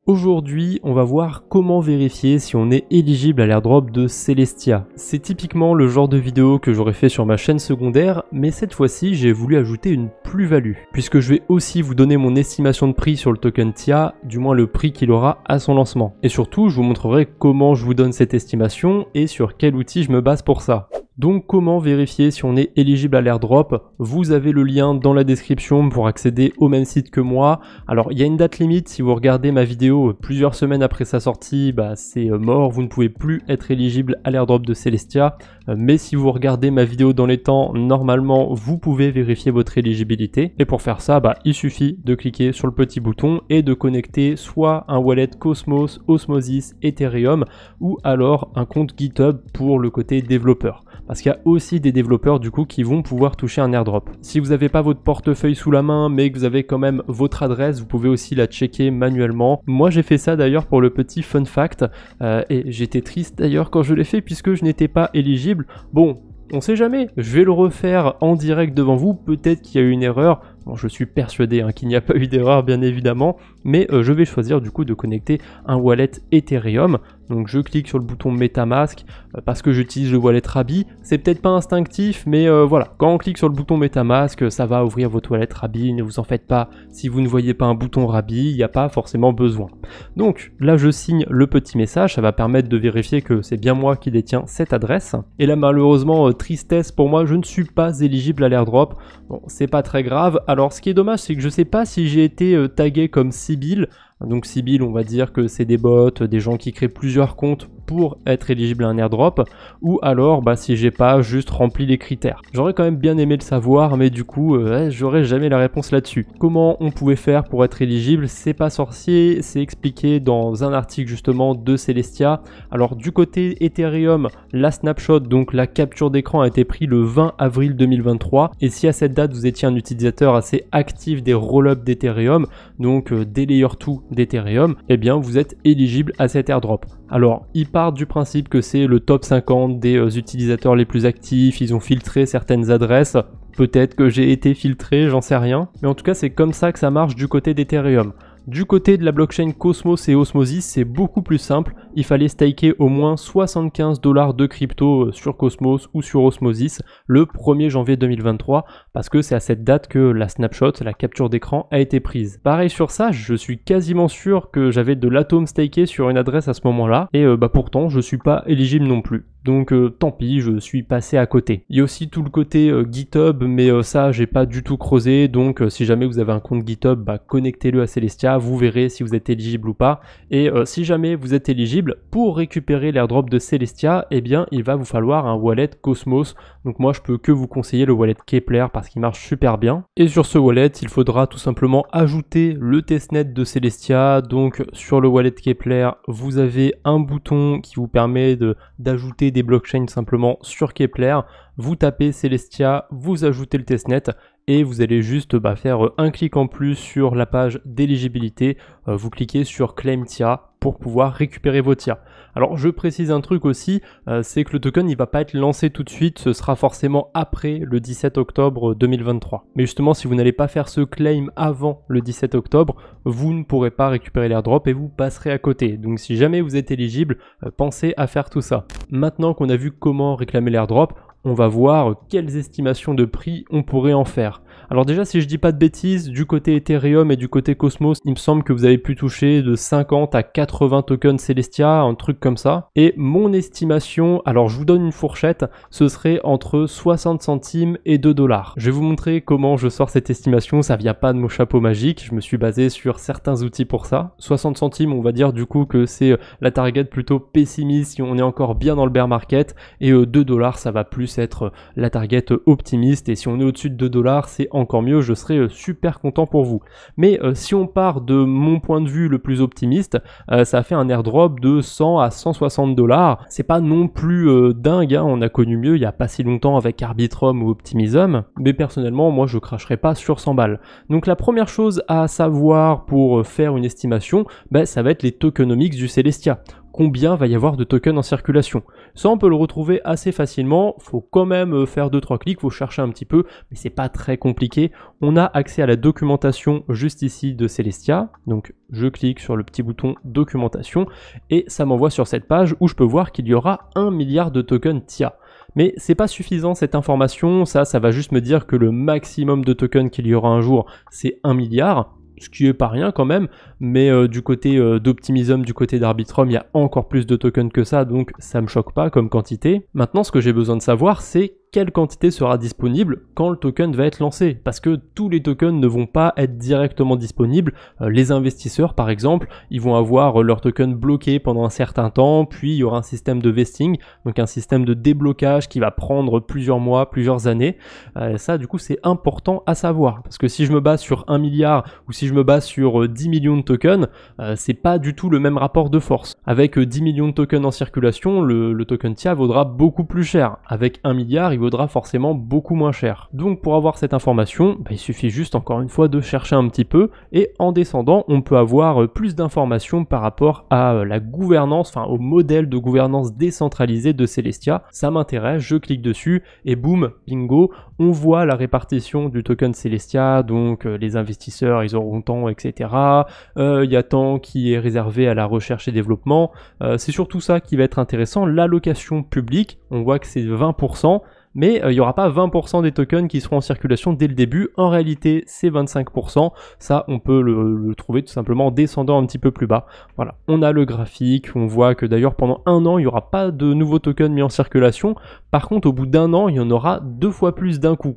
Aujourd'hui, on va voir comment vérifier si on est éligible à l'airdrop de Celestia. C'est typiquement le genre de vidéo que j'aurais fait sur ma chaîne secondaire, mais cette fois-ci, j'ai voulu ajouter une plus-value, puisque je vais aussi vous donner mon estimation de prix sur le token TIA, du moins le prix qu'il aura à son lancement. Et surtout, je vous montrerai comment je vous donne cette estimation et sur quel outil je me base pour ça. Donc comment vérifier si on est éligible à l'airdrop? Vous avez le lien dans la description pour accéder au même site que moi. Alors il y a une date limite, si vous regardez ma vidéo plusieurs semaines après sa sortie, c'est mort, vous ne pouvez plus être éligible à l'airdrop de Celestia. Mais si vous regardez ma vidéo dans les temps, normalement vous pouvez vérifier votre éligibilité. Et pour faire ça, il suffit de cliquer sur le petit bouton et de connecter soit un wallet Cosmos, Osmosis, Ethereum ou alors un compte GitHub pour le côté développeur. Parce qu'il y a aussi des développeurs du coup qui vont pouvoir toucher un airdrop. Si vous n'avez pas votre portefeuille sous la main mais que vous avez quand même votre adresse, vous pouvez aussi la checker manuellement. Moi j'ai fait ça d'ailleurs pour le petit fun fact et j'étais triste d'ailleurs quand je l'ai fait puisque je n'étais pas éligible. Bon, on sait jamais, je vais le refaire en direct devant vous, peut-être qu'il y a eu une erreur. Bon, je suis persuadé qu'il n'y a pas eu d'erreur bien évidemment, mais je vais choisir du coup de connecter un wallet Ethereum. Donc je clique sur le bouton MetaMask parce que j'utilise le wallet Rabbi. C'est peut-être pas instinctif, mais voilà, quand on clique sur le bouton MetaMask, ça va ouvrir votre wallet Rabbi. Ne vous en faites pas, si vous ne voyez pas un bouton Rabbi, il n'y a pas forcément besoin. Donc là je signe le petit message, ça va permettre de vérifier que c'est bien moi qui détiens cette adresse. Et là malheureusement, tristesse pour moi, je ne suis pas éligible à l'airdrop. Bon, c'est pas très grave. Alors ce qui est dommage, c'est que je sais pas si j'ai été tagué comme Sibyl. Donc Sibyl, on va dire que c'est des bots, des gens qui créent plusieurs comptes pour être éligible à un airdrop, ou alors si j'ai pas juste rempli les critères. J'aurais quand même bien aimé le savoir, mais du coup j'aurais jamais la réponse là-dessus. Comment on pouvait faire pour être éligible? C'est pas sorcier, c'est expliqué dans un article justement de Celestia. Alors du côté Ethereum, la snapshot, donc la capture d'écran, a été prise le 20 avril 2023, et si à cette date vous étiez un utilisateur assez actif des rollups d'Ethereum, donc des layer 2 d'Ethereum, eh bien vous êtes éligible à cet airdrop. Alors, ils partent du principe que c'est le top 50 des utilisateurs les plus actifs, ils ont filtré certaines adresses, peut-être que j'ai été filtré, j'en sais rien, mais en tout cas c'est comme ça que ça marche du côté d'Ethereum. Du côté de la blockchain Cosmos et Osmosis, c'est beaucoup plus simple. Il fallait staker au moins 75 $ de crypto sur Cosmos ou sur Osmosis le 1er janvier 2023 parce que c'est à cette date que la snapshot, la capture d'écran a été prise. Pareil sur ça, je suis quasiment sûr que j'avais de l'atome staké sur une adresse à ce moment-là et pourtant je suis pas éligible non plus. Donc tant pis, je suis passé à côté. Il y a aussi tout le côté GitHub, mais ça j'ai pas du tout creusé, donc si jamais vous avez un compte GitHub, connectez-le à Celestia, vous verrez si vous êtes éligible ou pas. Et si jamais vous êtes éligible, pour récupérer l'airdrop de Celestia, eh bien il va vous falloir un wallet Cosmos. Donc moi je peux que vous conseiller le wallet Kepler parce qu'il marche super bien. Et sur ce wallet, il faudra tout simplement ajouter le testnet de Celestia. Donc sur le wallet Kepler, vous avez un bouton qui vous permet d'ajouter des blockchains simplement sur Kepler. Vous tapez Celestia, vous ajoutez le testnet et vous allez juste faire un clic en plus sur la page d'éligibilité. Vous cliquez sur Claim TIA pour pouvoir récupérer vos TIA. Alors je précise un truc aussi, c'est que le token il va pas être lancé tout de suite, ce sera forcément après le 17 octobre 2023. Mais justement si vous n'allez pas faire ce claim avant le 17 octobre, vous ne pourrez pas récupérer l'airdrop et vous passerez à côté. Donc si jamais vous êtes éligible, pensez à faire tout ça. Maintenant qu'on a vu comment réclamer l'airdrop, on va voir quelles estimations de prix on pourrait en faire. Alors déjà, si je dis pas de bêtises, du côté Ethereum et du côté Cosmos, il me semble que vous avez pu toucher de 50 à 80 tokens Celestia, un truc comme ça. Et mon estimation, alors je vous donne une fourchette, ce serait entre 60 centimes et 2 $. Je vais vous montrer comment je sors cette estimation, ça vient pas de mon chapeau magique, je me suis basé sur certains outils pour ça. 60 centimes, on va dire du coup que c'est la target plutôt pessimiste si on est encore bien dans le bear market, et 2 $, ça va plus être la target optimiste, et si on est au-dessus de 2 $, c'est encore mieux, je serai super content pour vous. Mais si on part de mon point de vue le plus optimiste, ça fait un airdrop de 100 à 160 $. C'est pas non plus dingue, on a connu mieux il y a pas si longtemps avec Arbitrum ou Optimism, mais personnellement moi je cracherai pas sur 100 balles. Donc la première chose à savoir pour faire une estimation, ça va être les tokenomics du Celestia. combien va y avoir de tokens en circulation. Ça, on peut le retrouver assez facilement, faut quand même faire 2-3 clics, faut chercher un petit peu, mais c'est pas très compliqué. On a accès à la documentation juste ici de Celestia, donc je clique sur le petit bouton documentation et ça m'envoie sur cette page où je peux voir qu'il y aura 1 milliard de tokens TIA. Mais c'est pas suffisant cette information, ça va juste me dire que le maximum de tokens qu'il y aura un jour, c'est 1 milliard. Ce qui est pas rien quand même, mais du côté d'Optimism, du côté d'Arbitrum, il y a encore plus de tokens que ça, donc ça me choque pas comme quantité. Maintenant, ce que j'ai besoin de savoir, c'est quelle quantité sera disponible quand le token va être lancé, parce que tous les tokens ne vont pas être directement disponibles. Les investisseurs par exemple, ils vont avoir leur token bloqué pendant un certain temps, puis il y aura un système de vesting, donc un système de déblocage qui va prendre plusieurs mois, plusieurs années. Ça du coup c'est important à savoir, parce que si je me base sur 1 milliard ou si je me base sur 10 millions de tokens, c'est pas du tout le même rapport de force. Avec 10 millions de tokens en circulation, le token TIA vaudra beaucoup plus cher. Avec 1 milliard, il vaudra forcément beaucoup moins cher. Donc pour avoir cette information, il suffit juste encore une fois de chercher un petit peu et en descendant, on peut avoir plus d'informations par rapport à la gouvernance, enfin au modèle de gouvernance décentralisée de Celestia. Ça m'intéresse, je clique dessus et boum, bingo, on voit la répartition du token Celestia, donc les investisseurs, ils auront tant, etc. Il y a tant qui est réservé à la recherche et développement. C'est surtout ça qui va être intéressant, l'allocation publique, on voit que c'est 20%. Mais il n'y aura pas 20% des tokens qui seront en circulation dès le début. En réalité, c'est 25%. Ça, on peut le trouver tout simplement en descendant un petit peu plus bas. Voilà, on a le graphique. On voit que d'ailleurs, pendant un an, il n'y aura pas de nouveaux tokens mis en circulation. Par contre, au bout d'un an, il y en aura 2 fois plus d'un coup.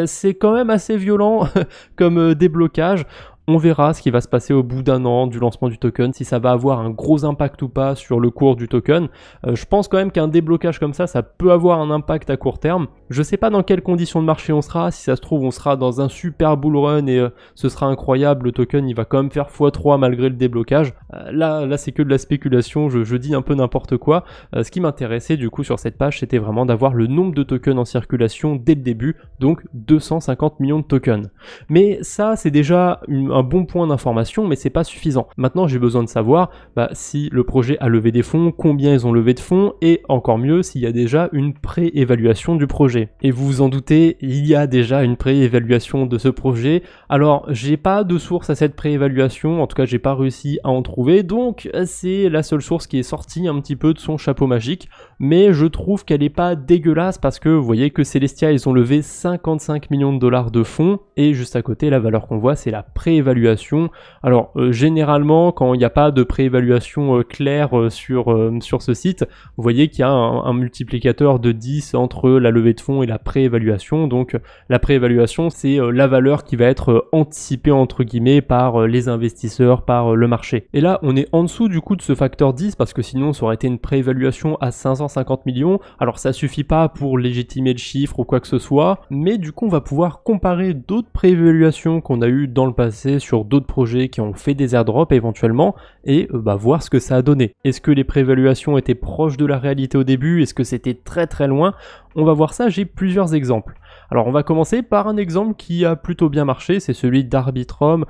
C'est quand même assez violent comme déblocage. On verra ce qui va se passer au bout d'un an du lancement du token, si ça va avoir un gros impact ou pas sur le cours du token. Je pense quand même qu'un déblocage comme ça peut avoir un impact à court terme. Je sais pas dans quelles conditions de marché on sera, si ça se trouve on sera dans un super bull run et ce sera incroyable, le token il va quand même faire x3 malgré le déblocage. Là c'est que de la spéculation, je dis un peu n'importe quoi. Ce qui m'intéressait du coup sur cette page, c'était vraiment d'avoir le nombre de tokens en circulation dès le début, donc 250 millions de tokens. Mais ça c'est déjà un bon point d'information, mais c'est pas suffisant. Maintenant j'ai besoin de savoir si le projet a levé des fonds, combien ils ont levé de fonds, et encore mieux s'il y a déjà une pré-évaluation du projet. Et vous vous en doutez, il y a déjà une pré-évaluation de ce projet. Alors j'ai pas de source à cette pré-évaluation, en tout cas j'ai pas réussi à en trouver, donc c'est la seule source qui est sortie un petit peu de son chapeau magique, mais je trouve qu'elle est pas dégueulasse parce que vous voyez que Celestia ils ont levé 55 millions de dollars de fonds, et juste à côté la valeur qu'on voit c'est la pré-évaluation. Alors généralement quand il n'y a pas de pré-évaluation claire sur ce site, vous voyez qu'il y a un multiplicateur de 10 entre la levée de fonds et la pré-évaluation. Donc la pré-évaluation c'est la valeur qui va être anticipée entre guillemets par les investisseurs, par le marché. Et là on est en dessous du coup de ce facteur 10 parce que sinon ça aurait été une pré-évaluation à 550 millions. Alors ça suffit pas pour légitimer le chiffre ou quoi que ce soit, mais du coup on va pouvoir comparer d'autres pré-évaluations qu'on a eu dans le passé sur d'autres projets qui ont fait des airdrops éventuellement et voir ce que ça a donné. Est-ce que les préévaluations étaient proches de la réalité au début? Est-ce que c'était très très loin? On va voir ça, j'ai plusieurs exemples. Alors on va commencer par un exemple qui a plutôt bien marché, c'est celui d'Arbitrum.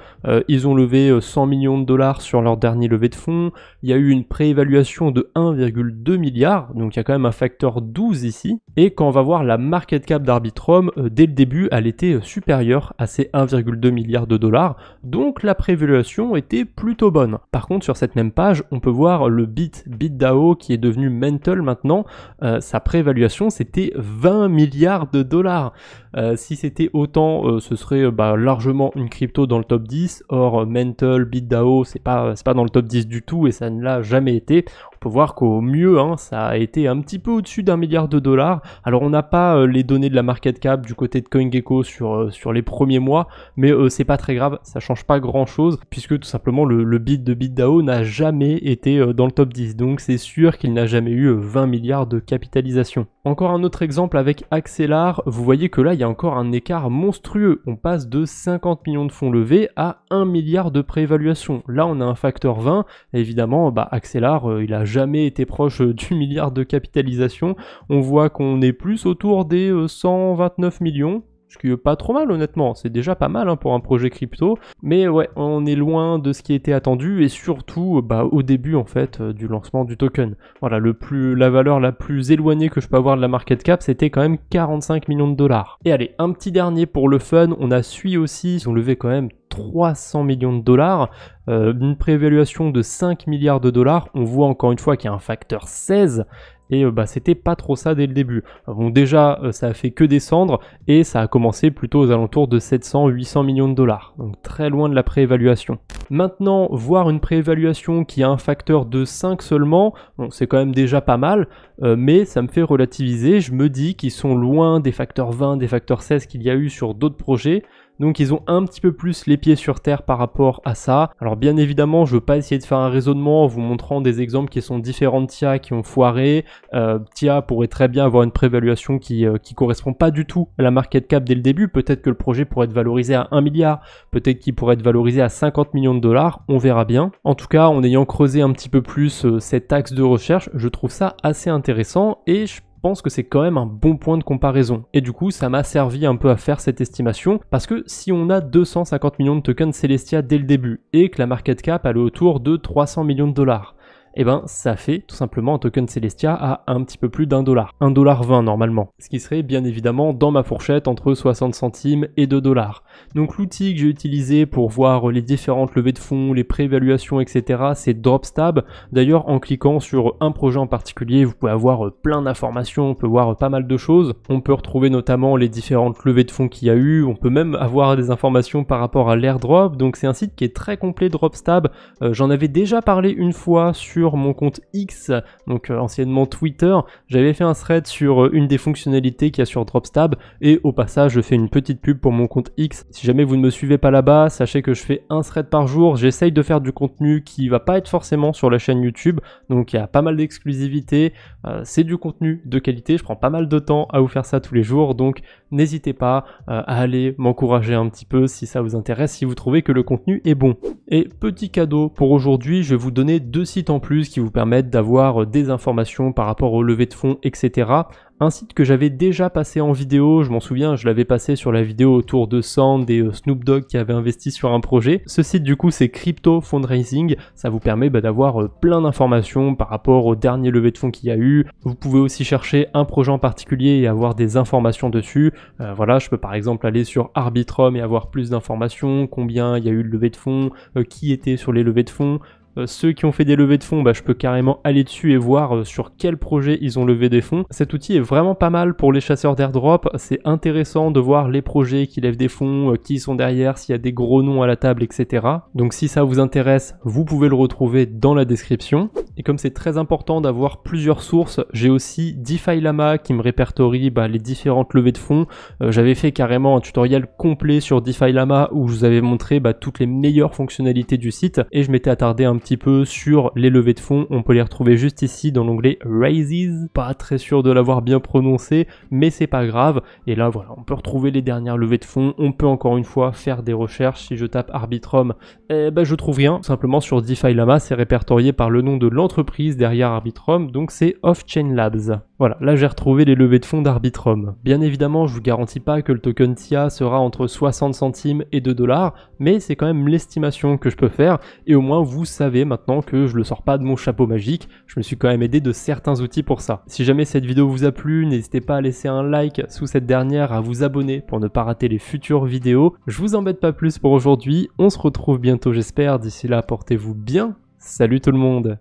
Ils ont levé 100 millions de dollars sur leur dernier levée de fonds. Il y a eu une préévaluation de 1,2 milliard, donc il y a quand même un facteur 12 ici. Et quand on va voir la market cap d'Arbitrum, dès le début, elle était supérieure à ces 1,2 milliard de dollars, donc la préévaluation était plutôt bonne. Par contre, sur cette même page, on peut voir le BitDAO qui est devenu Mental maintenant. Sa préévaluation, c'était 20 milliards de dollars. Si c'était autant, ce serait largement une crypto dans le top 10. Or, Mental, BitDAO, c'est pas dans le top 10 du tout et ça ne l'a jamais été. On peut voir qu'au mieux, ça a été un petit peu au-dessus d'1 milliard de dollars. Alors, on n'a pas les données de la market cap du côté de CoinGecko sur les premiers mois, mais c'est pas très grave, ça change pas grand-chose puisque tout simplement le bit de BitDAO n'a jamais été dans le top 10. Donc, c'est sûr qu'il n'a jamais eu 20 milliards de capitalisation. Encore un autre exemple avec Axelar, vous voyez que là il y a encore un écart monstrueux, on passe de 50 millions de fonds levés à 1 milliard de préévaluation. Là on a un facteur 20, et évidemment Axelar il a jamais été proche du milliard de capitalisation, on voit qu'on est plus autour des 129 millions, ce qui est pas trop mal honnêtement, c'est déjà pas mal hein, pour un projet crypto, mais ouais, on est loin de ce qui était attendu et surtout au début en fait du lancement du token. Voilà, la valeur la plus éloignée que je peux avoir de la market cap, c'était quand même 45 millions de dollars. Et allez, un petit dernier pour le fun, on a Sui aussi, ils ont levé quand même 300 millions de dollars, une préévaluation de 5 milliards de dollars, on voit encore une fois qu'il y a un facteur 16, et c'était pas trop ça dès le début. Bon déjà ça a fait que descendre et ça a commencé plutôt aux alentours de 700-800 millions de dollars, donc très loin de la préévaluation. Maintenant, voir une préévaluation qui a un facteur de 5 seulement, bon, c'est quand même déjà pas mal, mais ça me fait relativiser, je me dis qu'ils sont loin des facteurs 20, des facteurs 16 qu'il y a eu sur d'autres projets, donc ils ont un petit peu plus les pieds sur terre par rapport à ça. Alors bien évidemment, je veux pas essayer de faire un raisonnement en vous montrant des exemples qui sont différents de TIA qui ont foiré. TIA pourrait très bien avoir une préévaluation qui correspond pas du tout à la market cap dès le début. Peut-être que le projet pourrait être valorisé à 1 milliard, peut-être qu'il pourrait être valorisé à 50 millions de dollars, on verra bien. En tout cas, en ayant creusé un petit peu plus cet axe de recherche, je trouve ça assez intéressant et je pense que c'est quand même un bon point de comparaison. Et du coup, ça m'a servi un peu à faire cette estimation, parce que si on a 250 millions de tokens Celestia dès le début, et que la market cap elle est autour de 300 millions de dollars, et ben ça fait tout simplement un token Celestia à un petit peu plus d'1 dollar. 1,20$ normalement. Ce qui serait bien évidemment dans ma fourchette entre 60 centimes et 2 dollars. Donc l'outil que j'ai utilisé pour voir les différentes levées de fonds, les préévaluations, etc. c'est Dropstab. D'ailleurs en cliquant sur un projet en particulier, vous pouvez avoir plein d'informations, on peut voir pas mal de choses. On peut retrouver notamment les différentes levées de fonds qu'il y a eu, on peut même avoir des informations par rapport à l'airdrop. Donc c'est un site qui est très complet, Dropstab. J'en avais déjà parlé une fois sur mon compte X, donc anciennement Twitter, j'avais fait un thread sur une des fonctionnalités qu'il y a sur Dropstab et au passage je fais une petite pub pour mon compte X. Si jamais vous ne me suivez pas là-bas, sachez que je fais un thread par jour, j'essaye de faire du contenu qui va pas être forcément sur la chaîne YouTube, donc il y a pas mal d'exclusivité, c'est du contenu de qualité, je prends pas mal de temps à vous faire ça tous les jours, donc n'hésitez pas à aller m'encourager un petit peu si ça vous intéresse, si vous trouvez que le contenu est bon. Et petit cadeau pour aujourd'hui, je vais vous donner 2 sites en plus qui vous permettent d'avoir des informations par rapport aux levées de fonds, etc. Un site que j'avais déjà passé en vidéo, je m'en souviens, je l'avais passé sur la vidéo autour de Sand et Snoop Dogg qui avaient investi sur un projet. Ce site du coup c'est Crypto Fundraising, ça vous permet d'avoir plein d'informations par rapport aux derniers levées de fonds qu'il y a eu. Vous pouvez aussi chercher un projet en particulier et avoir des informations dessus. Voilà, je peux par exemple aller sur Arbitrum et avoir plus d'informations, combien il y a eu de levées de fonds, qui était sur les levées de fonds. Ceux qui ont fait des levées de fonds, je peux carrément aller dessus et voir sur quel projet ils ont levé des fonds. Cet outil est vraiment pas mal pour les chasseurs d'airdrop, c'est intéressant de voir les projets qui lèvent des fonds, qui sont derrière, s'il y a des gros noms à la table, etc. Donc si ça vous intéresse, vous pouvez le retrouver dans la description. Et comme c'est très important d'avoir plusieurs sources, j'ai aussi DeFi Lama qui me répertorie les différentes levées de fonds. J'avais fait carrément un tutoriel complet sur DeFi Lama où je vous avais montré toutes les meilleures fonctionnalités du site et je m'étais attardé un petit peu sur les levées de fonds. On peut les retrouver juste ici dans l'onglet Raises. Pas très sûr de l'avoir bien prononcé, mais c'est pas grave. Et là voilà, on peut retrouver les dernières levées de fonds. On peut encore une fois faire des recherches. Si je tape Arbitrum, je trouve rien. Tout simplement sur DeFi Lama, c'est répertorié par le nom de l'entreprise derrière Arbitrum, donc c'est Off-Chain Labs. Voilà, là j'ai retrouvé les levées de fonds d'Arbitrum. Bien évidemment, je vous garantis pas que le token TIA sera entre 60 centimes et 2 dollars, mais c'est quand même l'estimation que je peux faire, et au moins vous savez maintenant que je le sors pas de mon chapeau magique, je me suis quand même aidé de certains outils pour ça. Si jamais cette vidéo vous a plu, n'hésitez pas à laisser un like sous cette dernière, à vous abonner pour ne pas rater les futures vidéos. Je vous embête pas plus pour aujourd'hui, on se retrouve bientôt j'espère, d'ici là portez-vous bien, salut tout le monde.